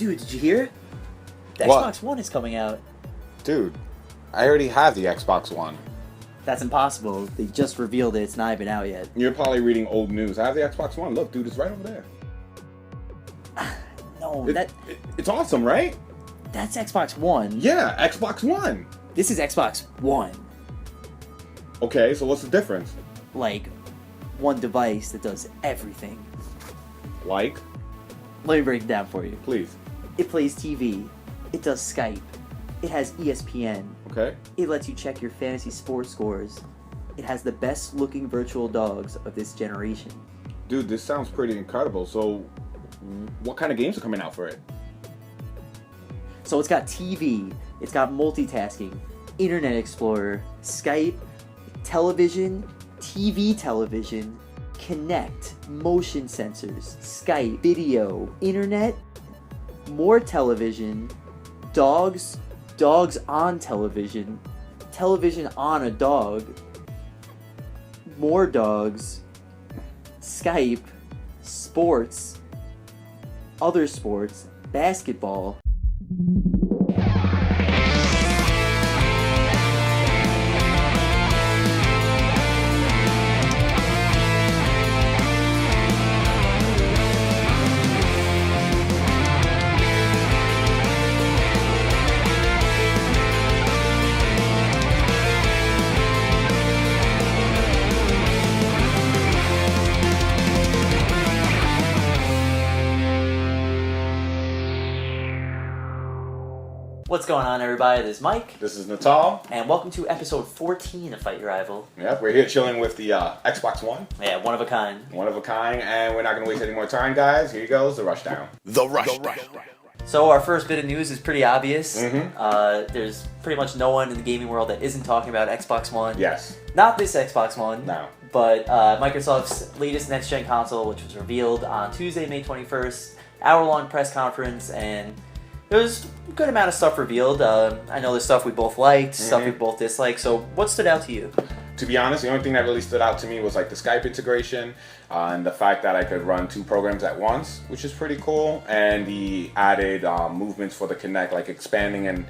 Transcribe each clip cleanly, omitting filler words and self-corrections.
Dude, did you hear? The What? Xbox One is coming out. Dude, I already have the Xbox One. That's impossible. They just revealed it. It's not even out yet. You're probably reading old news. I have the Xbox One. Look, dude, it's right over there. No, It's awesome, right? that's Xbox One. Yeah, Xbox One. This is Xbox One. Okay, so what's the difference? Like, one device that does everything. Like? Let me break it down for you. Please. It plays TV. It does Skype. It has ESPN. Okay. It lets you check your fantasy sports scores. It has the best looking virtual dogs of this generation. Dude, this sounds pretty incredible. So, what kind of games are coming out for it? So it's got TV, it's got multitasking, Internet Explorer, Skype, television, TV television, Kinect, motion sensors, Skype, video, internet, more television, dogs on television, television on a dog, more dogs, Skype, sports, other sports, basketball. What's going on, everybody? This is Mike. This is Natal. And welcome to episode 14 of Fight Your Rival. Yep, we're here chilling with the Xbox One. Yeah, one of a kind. One of a kind, and we're not going to waste any more time, guys. Here goes the Rushdown. The Rushdown. So our first bit of news is pretty obvious. Mm-hmm. There's pretty much no one in the gaming world that isn't talking about Xbox One. Yes. Not this Xbox One. No. But Microsoft's latest next-gen console, which was revealed on Tuesday, May 21st. Hour-long press conference, and there was a good amount of stuff revealed. I know there's stuff we both liked, stuff we both disliked. So what stood out to you? To be honest, the only thing that really stood out to me was like the Skype integration and the fact that I could run two programs at once, which is pretty cool, and the added movements for the Kinect, like expanding and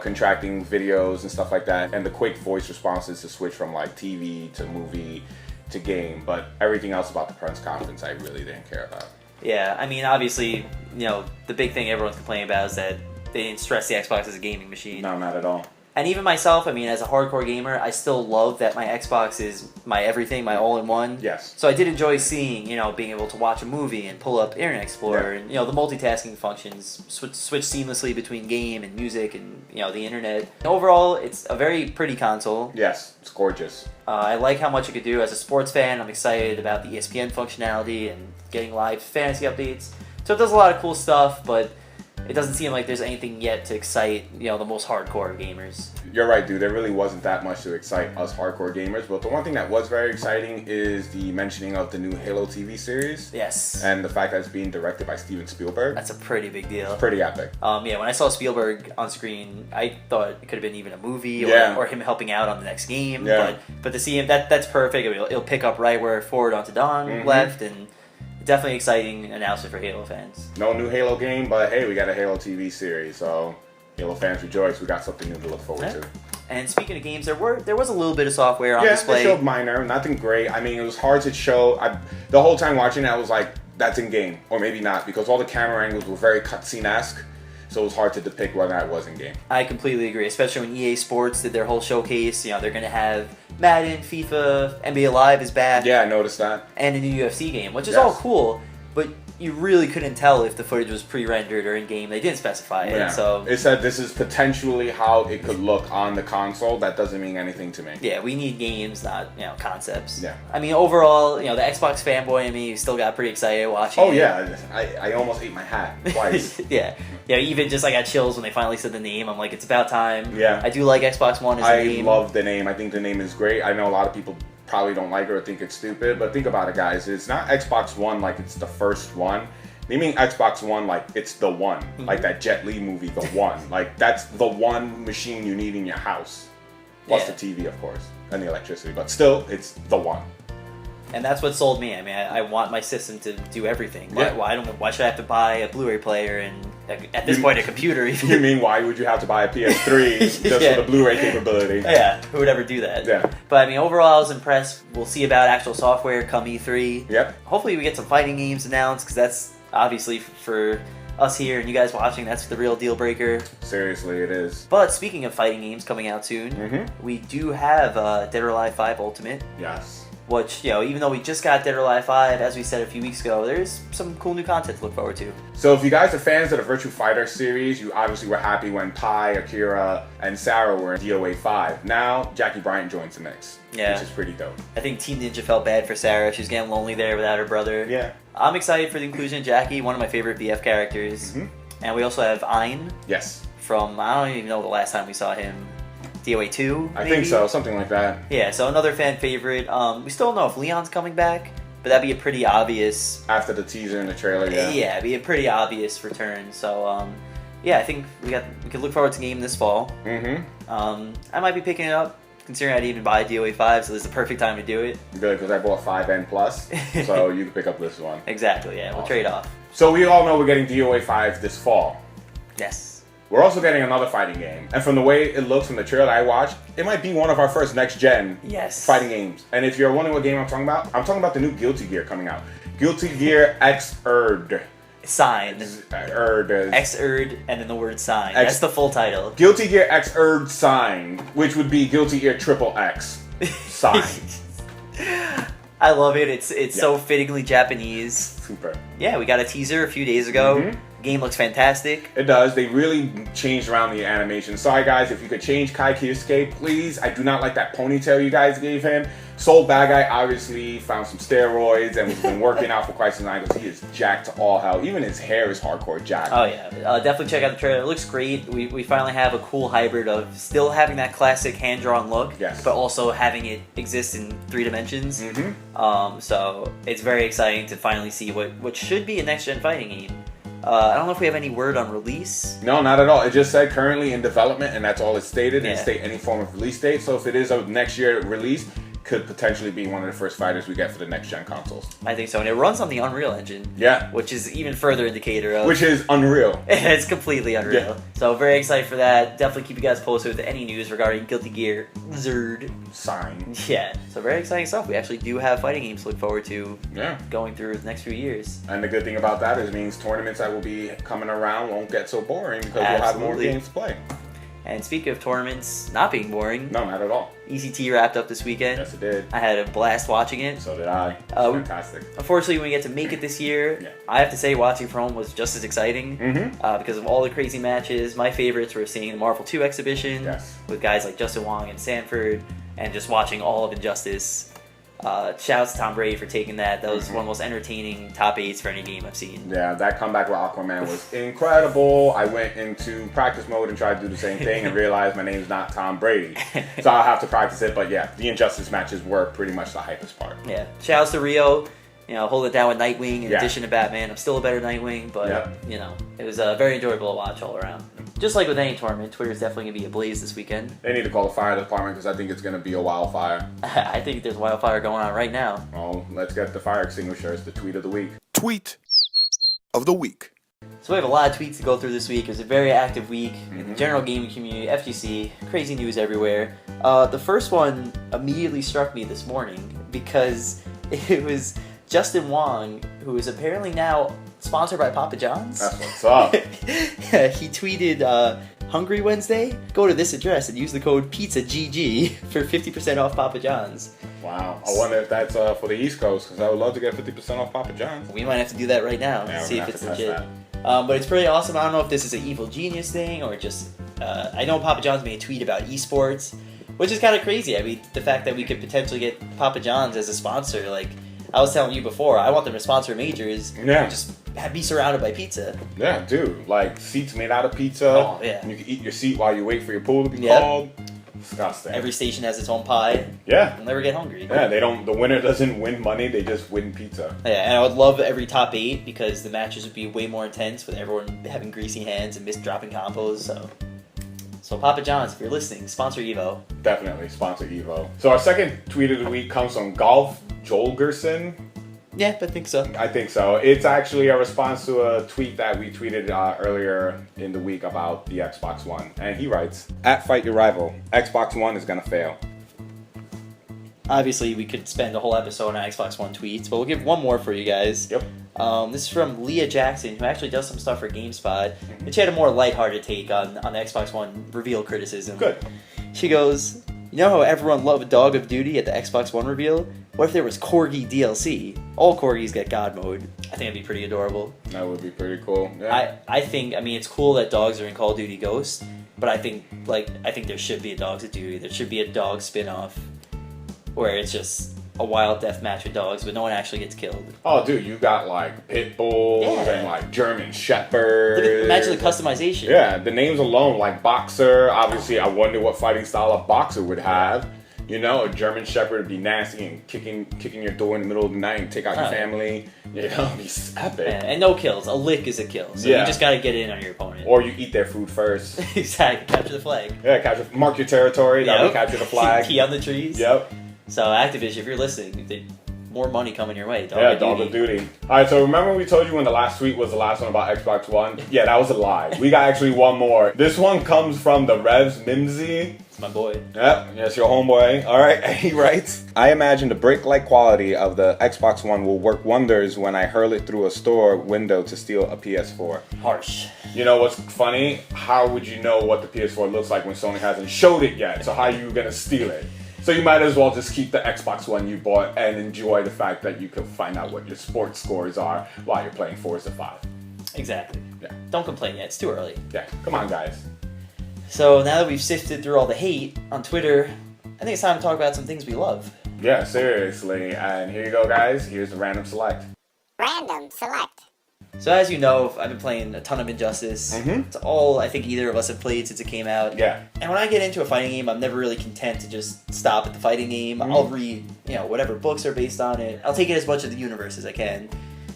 contracting videos and stuff like that, and the quick voice responses to switch from like TV to movie to game. But everything else about the press conference, I really didn't care about. Yeah, I mean, obviously, the big thing everyone's complaining about is that they didn't stress the Xbox as a gaming machine. No, not at all. And even myself, I mean, as a hardcore gamer, I still love that my Xbox is my everything, my all-in-one. Yes. So I did enjoy seeing, being able to watch a movie and pull up Internet Explorer, and, the multitasking functions, switch seamlessly between game and music and, the internet. Overall, it's a very pretty console. Yes, it's gorgeous. I like how much it could do. As a sports fan, I'm excited about the ESPN functionality and getting live fantasy updates. So it does a lot of cool stuff, but it doesn't seem like there's anything yet to excite, the most hardcore gamers. You're right, dude. There really wasn't that much to excite us hardcore gamers, but the one thing that was very exciting is the mentioning of the new Halo TV series. Yes. And the fact that it's being directed by Steven Spielberg. That's a pretty big deal. Pretty epic. Yeah, when I saw Spielberg on screen, I thought it could have been even a movie or him helping out on the next game. Yeah. But to see him, that's perfect. It'll pick up right where Forward Onto Dawn left, and definitely exciting announcement for Halo fans. No new Halo game, but hey, we got a Halo TV series, so Halo fans rejoice. We got something new to look forward to. And speaking of games, there was a little bit of software on display. Yeah, they showed minor, nothing great. I mean, it was hard to show. The whole time watching it, I was like, that's in game, or maybe not, because all the camera angles were very cutscene-esque. So it was hard to depict whether that was in game. I completely agree, especially when EA Sports did their whole showcase. They're going to have Madden, FIFA, NBA Live is back. Yeah, I noticed that. And a new UFC game, which is all cool, but you really couldn't tell if the footage was pre-rendered or in-game. They didn't specify it. Yeah. So it said this is potentially how it could look on the console. That doesn't mean anything to me. Yeah, we need games, not concepts. Yeah. I mean, overall, the Xbox fanboy in me still got pretty excited watching it. Oh, yeah. I almost ate my hat twice. Yeah, even just I got chills when they finally said the name. I'm like, it's about time. Yeah. I do like Xbox One as a name. I love the name. I think the name is great. I know a lot of people probably don't like it or think it's stupid, but think about it, guys. It's not Xbox One like it's the first one. Naming Xbox One like it's the one. Like that Jet Li movie, The One. Like that's the one machine you need in your house. Plus the TV, of course, and the electricity. But still, it's the one. And that's what sold me. I mean, I want my system to do everything. Yeah. Why should I have to buy a Blu-ray player and at this point a computer? You mean why would you have to buy a PS3 just for the Blu-ray capability? Yeah, who would ever do that? Yeah. But I mean, overall, I was impressed. We'll see about actual software come E3. Yep. Hopefully, we get some fighting games announced because that's obviously for us here and you guys watching. That's the real deal breaker. Seriously, it is. But speaking of fighting games coming out soon, we do have Dead or Alive 5 Ultimate. Yes. Which, even though we just got Dead or Alive 5, as we said a few weeks ago, there's some cool new content to look forward to. So if you guys are fans of the Virtua Fighter series, you obviously were happy when Pi, Akira, and Sarah were in DOA 5. Now, Jacky Bryant joins the mix, which is pretty dope. I think Team Ninja felt bad for Sarah. She's getting lonely there without her brother. Yeah. I'm excited for the inclusion of Jacky, one of my favorite VF characters. And we also have Ein. Yes. From, I don't even know the last time we saw him. DOA 2, I think so, something like that. Yeah, so another fan favorite. We still don't know if Leon's coming back, but that'd be a pretty obvious... After the teaser and the trailer, yeah. Yeah, it'd be a pretty obvious return. So, yeah, I think we can look forward to the game this fall. I might be picking it up, considering I didn't even buy DOA 5, so this is the perfect time to do it. Good, because I bought 5N Plus, so you can pick up this one. Exactly, yeah, we'll trade off. So we all know we're getting DOA 5 this fall. Yes. We're also getting another fighting game. And from the way it looks from the trailer I watched, it might be one of our first next-gen fighting games. And if you're wondering what game I'm talking about the new Guilty Gear coming out. Guilty Gear Xrd Sign. Xrd. Xrd and then the word sign. That's the full title. Guilty Gear Xrd Sign, which would be Guilty Gear XXX Sign. I love it. It's so fittingly Japanese. Super. Yeah, we got a teaser a few days ago. Game looks fantastic. It does. They really changed around the animation. Sorry guys, if you could change Kai Kisuke, please. I do not like that ponytail you guys gave him. Soul Bad Guy obviously found some steroids and has been working out for quite some time because he is jacked to all hell. Even his hair is hardcore jacked. Oh yeah, definitely check out the trailer. It looks great. We finally have a cool hybrid of still having that classic hand-drawn look, but also having it exist in 3 dimensions. So it's very exciting to finally see what should be a next-gen fighting game. I don't know if we have any word on release. No, not at all. It just said currently in development, and that's all it stated. It didn't state any form of release date. So if it is a next year release, could potentially be one of the first fighters we get for the next-gen consoles. I think so, and it runs on the Unreal Engine. Yeah. Which is even further indicator of... Which is unreal. It's completely unreal. Yeah. So very excited for that. Definitely keep you guys posted with any news regarding Guilty Gear Xrd Sign. Yeah. So very exciting stuff. We actually do have fighting games to look forward to going through the next few years. And the good thing about that is it means tournaments that will be coming around won't get so boring because we'll have more games to play. And speaking of tournaments not being boring... No, not at all. ECT wrapped up this weekend. Yes, it did. I had a blast watching it. So did I. Fantastic. Unfortunately, we didn't get to make it this year. I have to say, watching from home was just as exciting because of all the crazy matches. My favorites were seeing the Marvel 2 exhibition with guys like Justin Wong and Sanford, and just watching all of Injustice. Shouts to Tom Brady for taking that. That was one of the most entertaining top 8s for any game I've seen. Yeah, that comeback with Aquaman was incredible. I went into practice mode and tried to do the same thing and realized my name's not Tom Brady. So I'll have to practice it. But yeah, the Injustice matches were pretty much the hypest part. Yeah. Shouts to Rio. Hold it down with Nightwing in addition to Batman. I'm still a better Nightwing, but, it was very enjoyable to watch all around. Just like with any tournament, Twitter's definitely going to be ablaze this weekend. They need to call the fire department because I think it's going to be a wildfire. I think there's wildfire going on right now. Oh, let's get the fire extinguishers, the tweet of the week. Tweet of the week. So we have a lot of tweets to go through this week. It was a very active week in the general gaming community, FGC, crazy news everywhere. The first one immediately struck me this morning because it was Justin Wong, who is apparently now sponsored by Papa John's. That's what's up. He tweeted, Hungry Wednesday? Go to this address and use the code PizzaGG for 50% off Papa John's. Wow. I wonder if that's for the East Coast, because I would love to get 50% off Papa John's. We might have to do that right now and see if it's legit. But it's pretty awesome. I don't know if this is an evil genius thing or just... I know Papa John's made a tweet about esports, which is kind of crazy. I mean, the fact that we could potentially get Papa John's as a sponsor, like... I was telling you before, I want them to sponsor majors. Yeah. Just be surrounded by pizza. Yeah, dude. Like, seats made out of pizza. Oh, yeah. And you can eat your seat while you wait for your pool to be called. Disgusting. Every station has its own pie. Yeah. You'll never get hungry. Yeah, the winner doesn't win money, they just win pizza. Yeah, and I would love every top 8 because the matches would be way more intense with everyone having greasy hands and dropping combos, So Papa John's, if you're listening, sponsor Evo. Definitely, sponsor Evo. So our second tweet of the week comes from Golf Jolgerson. Yeah, I think so. I think so. It's actually a response to a tweet that we tweeted earlier in the week about the Xbox One. And he writes, "At Fight Your Rival, Xbox One is gonna fail." Obviously, we could spend a whole episode on Xbox One tweets, but we'll give one more for you guys. Yep. This is from Leah Jackson, who actually does some stuff for GameSpot. And she had a more lighthearted take on the Xbox One reveal criticism. Good. She goes, "You know how everyone loved Dog of Duty at the Xbox One reveal? What if there was Corgi DLC? All Corgis get God mode. I think it'd be pretty adorable." That would be pretty cool. Yeah. I think it's cool that dogs are in Call of Duty Ghosts, but I think there should be a Dogs of Duty. There should be a dog spin-off where it's just a wild death match with dogs, but no one actually gets killed. Oh, dude, you got like pit bulls and like German shepherds. Imagine the customization. Yeah, the names alone, like Boxer. Obviously, I wonder what fighting style a Boxer would have. You know, a German shepherd would be nasty and kicking your door in the middle of the night and take out your family. You know, he's epic. And no kills. A lick is a kill. So you just got to get in on your opponent. Or you eat their food first. Exactly. Capture the flag. Yeah, mark your territory. That would capture the flag. Key on the trees. Yep. So Activision, if you're listening, more money coming your way. Dog of Duty. Alright, so remember we told you when the last tweet was the last one about Xbox One? Yeah, that was a lie. We got actually one more. This one comes from the Revs Mimsy. It's my boy. Yep, yes, your homeboy. Alright, he writes, "I imagine the brick-like quality of the Xbox One will work wonders when I hurl it through a store window to steal a PS4. Harsh. You know what's funny? How would you know what the PS4 looks like when Sony hasn't showed it yet? So how are you gonna steal it? So you might as well just keep the Xbox One you bought and enjoy the fact that you can find out what your sports scores are while you're playing Forza 5. Exactly. Yeah. Don't complain yet. It's too early. Yeah, come on, guys. So now that we've sifted through all the hate on Twitter, I think it's time to talk about some things we love. Yeah, seriously. And here you go, guys. Here's the random select. Random select. So as you know, I've been playing a ton of Injustice. It's all I think either of us have played since it came out. Yeah. And when I get into a fighting game, I'm never really content to just stop at the fighting game. I'll read, whatever books are based on it. I'll take in as much of the universe as I can.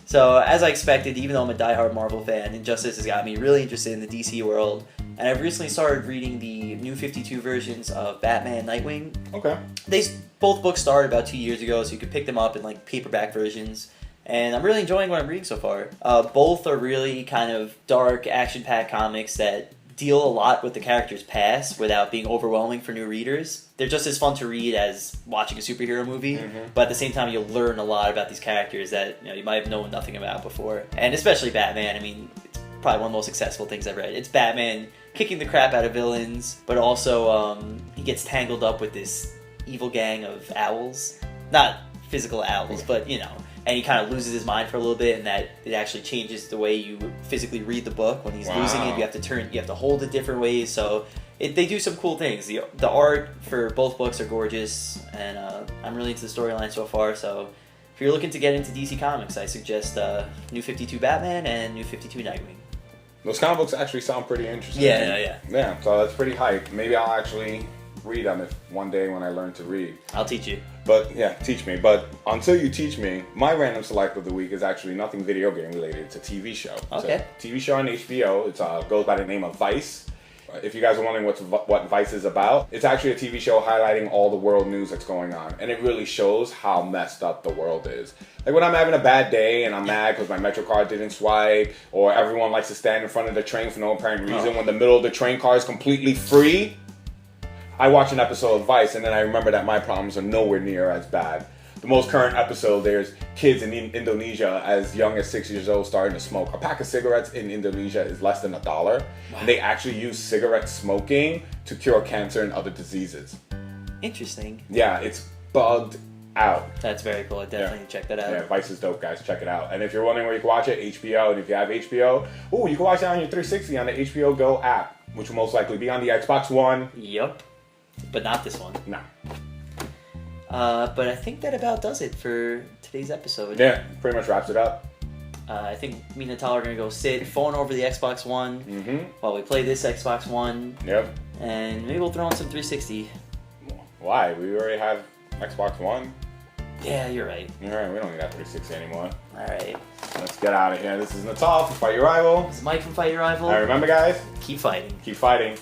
So as I expected, even though I'm a diehard Marvel fan, Injustice has got me really interested in the DC world. And I've recently started reading the New 52 versions of Batman and Nightwing. Okay. Both books started about 2 years ago, so you could pick them up in paperback versions. And I'm really enjoying what I'm reading so far. Both are really kind of dark, action-packed comics that deal a lot with the character's past without being overwhelming for new readers. They're just as fun to read as watching a superhero movie, but at the same time you'll learn a lot about these characters that you might have known nothing about before. And especially Batman, it's probably one of the most successful things I've read. It's Batman kicking the crap out of villains, but also he gets tangled up with this evil gang of owls. Not physical owls, but and he kind of loses his mind for a little bit, and that it actually changes the way you physically read the book. When he's losing it, you have to hold it different ways. So they do some cool things. The art for both books are gorgeous, and I'm really into the storyline so far. So if you're looking to get into DC Comics, I suggest New 52 Batman and New 52 Nightwing. Those comic books actually sound pretty interesting. Yeah. Yeah, so that's pretty hype. Maybe I'll actually read them if one day when I learn to read. I'll teach you. But yeah, teach me. But until you teach me, my random select of the week is actually nothing video game related. It's a TV show. Okay. It's a TV show on HBO. It goes by the name of Vice. If you guys are wondering what Vice is about, it's actually a TV show highlighting all the world news that's going on. And it really shows how messed up the world is. Like when I'm having a bad day and I'm mad because my Metro card didn't swipe, or everyone likes to stand in front of the train for no apparent reason when the middle of the train car is completely free, I watch an episode of Vice and then I remember that my problems are nowhere near as bad. The most current episode, there's kids in Indonesia as young as 6 years old starting to smoke. A pack of cigarettes in Indonesia is less than $1. Wow. And they actually use cigarette smoking to cure cancer and other diseases. Interesting. Yeah, it's bugged out. That's very cool. I definitely need to check that out. Yeah, Vice is dope, guys. Check it out. And if you're wondering where you can watch it, HBO. And if you have HBO, you can watch it on your 360 on the HBO Go app, which will most likely be on the Xbox One. Yep. But not this one. No. But I think that about does it for today's episode. Yeah, pretty much wraps it up. I think me and Natalia are going to go sit, phone over the Xbox One while we play this Xbox One. Yep. And maybe we'll throw in some 360. Why? We already have Xbox One. Yeah, you're right. You're right, we don't need that 360 anymore. Alright. Let's get out of here. This is Natal from Fight Your Rival. This is Mike from Fight Your Rival. And remember, guys, keep fighting. Keep fighting.